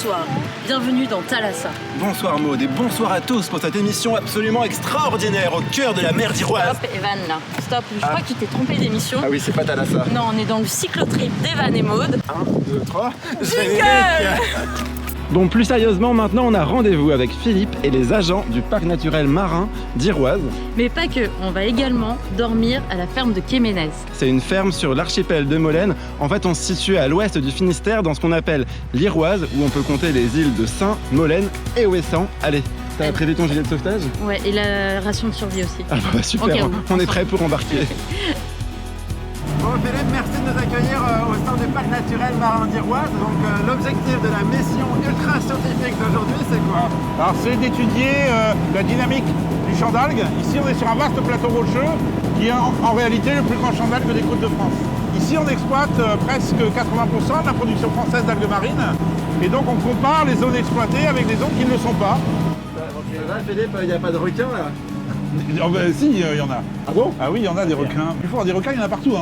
Bonsoir, bienvenue dans Thalassa. Bonsoir Maud et bonsoir à tous pour cette émission absolument extraordinaire au cœur de la mer d'Iroise. Stop Evan là, stop, je crois que tu t'es trompé d'émission. Ah oui, c'est pas Thalassa. Non, on est dans le cyclotrip d'Evan et Maud. 1, 2, 3, Jingle. Bon, plus sérieusement, maintenant on a rendez-vous avec Philippe et les agents du parc naturel marin d'Iroise. Mais pas que, on va également dormir à la ferme de Quéménez. C'est une ferme sur l'archipel de Molène. En fait, on se situe à l'ouest du Finistère dans ce qu'on appelle l'Iroise, où on peut compter les îles de Saint, Molène et Ouessant. Allez, t'as prévu ton gilet de sauvetage? Ouais, et la ration de survie aussi. Ah bah super, Okay, on est prêt pour embarquer. Bon Philippe, merci de nous accueillir au sein du parc naturel marin d'Iroise. Donc l'objectif de la mission ultra scientifique d'aujourd'hui, c'est quoi? Alors c'est d'étudier la dynamique du champ d'algues. Ici on est sur un vaste plateau rocheux qui est en réalité le plus grand champ d'algues des côtes de France. Ici on exploite presque 80% de la production française d'algues marines. Et donc on compare les zones exploitées avec les zones qui ne le sont pas. Là Philippe, il n'y a pas de requins là? Oh ben, si, il y en a. Ah bon? Ah oui, il y en a des requins. Plus fort, des requins, il y en a partout, hein,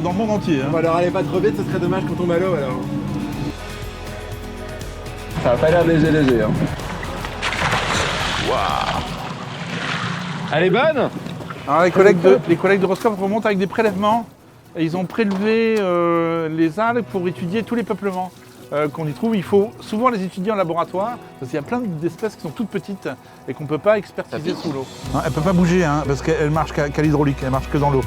dans le monde entier. Hein. Bon alors allez pas trop vite, ce serait dommage qu'on tombe à l'eau alors. Ça a pas l'air léger hein. Waouh. Elle est bonne? Alors les collègues d'Horoscope remontent avec des prélèvements. Et ils ont prélevé les algues pour étudier tous les peuplements qu'on y trouve. Il faut souvent les étudier en laboratoire parce qu'il y a plein d'espèces qui sont toutes petites et qu'on ne peut pas expertiser sous l'eau. Elle ne peut pas bouger hein, parce qu'elle marche qu'à l'hydraulique, elle marche que dans l'eau.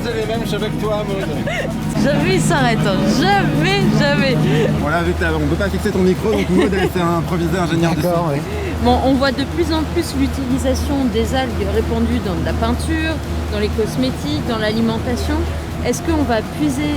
J'ai les mêmes cheveux que toi, Maud. Jamais il s'arrête, hein. Jamais. Bon là, vu que on peut pas fixer ton micro, donc Maud, elle s'est improvisée ingénieure du son. Oui. Bon, on voit de plus en plus l'utilisation des algues répandues dans de la peinture, dans les cosmétiques, dans l'alimentation. Est-ce qu'on va puiser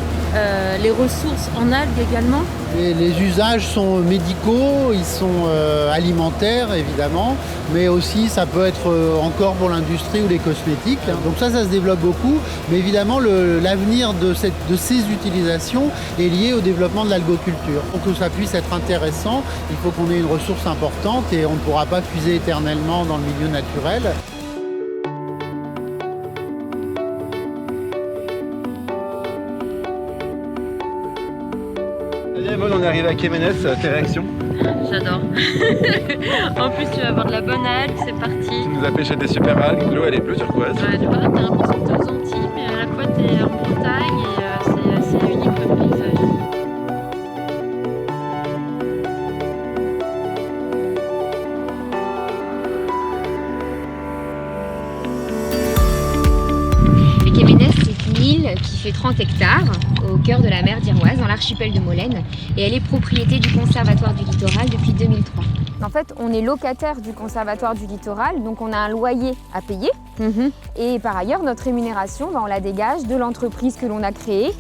les ressources en algues également? Les usages sont médicaux, ils sont alimentaires évidemment, mais aussi ça peut être encore pour l'industrie ou les cosmétiques. Hein. Donc ça se développe beaucoup, mais évidemment l'avenir de ces utilisations est lié au développement de l'algoculture. Pour que ça puisse être intéressant, il faut qu'on ait une ressource importante et on ne pourra pas puiser éternellement dans le milieu naturel. Maud, on est arrivé à Quéménez, tes réactions? J'adore. En plus, tu vas avoir de la bonne algue, c'est parti. Tu nous as pêché des super algues, l'eau elle est bleue turquoise. Ouais, tu vois, t'as l'impression que t'es aux Antilles, mais à la fois t'es en Bretagne et c'est assez unique comme paysage. Quéménez, c'est une île qui fait 30 hectares au cœur de la mer d'Iroise, dans l'archipel de Molène, et elle est propriété du Conservatoire du Littoral depuis 2003. En fait, on est locataire du Conservatoire du Littoral, donc on a un loyer à payer. Et par ailleurs, notre rémunération, on la dégage de l'entreprise que l'on a créée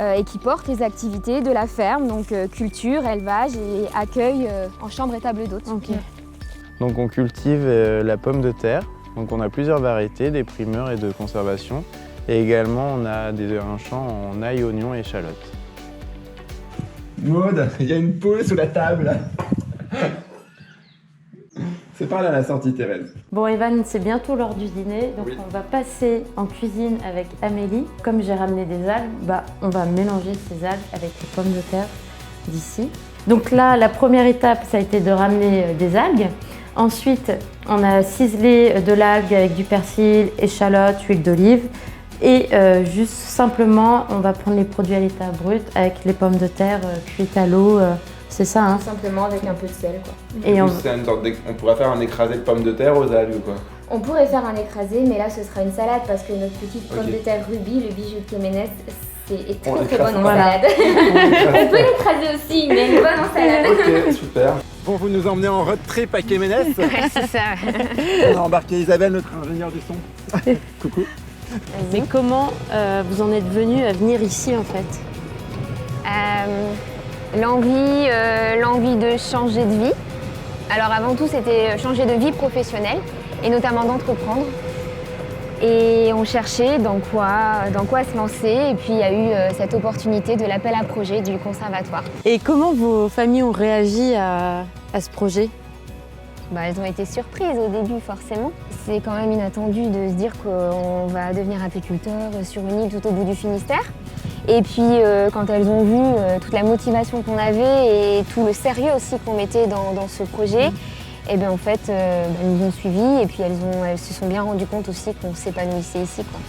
et qui porte les activités de la ferme, donc culture, élevage et accueil en chambre et table d'hôte. Okay. Donc on cultive la pomme de terre. Donc on a plusieurs variétés, des primeurs et de conservation. Et également on a un champ en ail, oignon et échalote. Maud, il y a une poule sous la table. C'est par là la sortie, Thérèse. Bon Evan, c'est bientôt l'heure du dîner, donc on va passer en cuisine avec Amélie. Comme j'ai ramené des algues, on va mélanger ces algues avec les pommes de terre d'ici. Donc là, la première étape, ça a été de ramener des algues. Ensuite, on a ciselé de l'algue avec du persil, échalote, huile d'olive. Et juste simplement, on va prendre les produits à l'état brut avec les pommes de terre cuites à l'eau. C'est ça, hein? Tout simplement avec un peu de sel, quoi. Et on pourrait faire un écrasé de pommes de terre aux algues, quoi. On pourrait faire un écrasé, mais là ce sera une salade parce que notre petite pomme de terre Ruby, le bijou de Quéménez, est très bonne en salade. On peut l'écraser aussi, mais elle est bonne en salade. Ok, super. Bon, vous nous emmenez en road trip à Quéménez. Ouais, c'est ça. On a embarqué Isabelle, notre ingénieure du son. Coucou. Mais comment vous en êtes venu à venir ici en fait? L'envie de changer de vie. Alors avant tout, c'était changer de vie professionnelle et notamment d'entreprendre. Et on cherchait dans quoi se lancer. Et puis il y a eu cette opportunité de l'appel à projet du conservatoire. Et comment vos familles ont réagi à ce projet? Elles ont été surprises au début, forcément. C'est quand même inattendu de se dire qu'on va devenir apiculteur sur une île tout au bout du Finistère. Et puis, quand elles ont vu toute la motivation qu'on avait et tout le sérieux aussi qu'on mettait dans ce projet, et bien en fait, elles nous ont suivis et puis elles se sont bien rendues compte aussi qu'on s'épanouissait ici, quoi.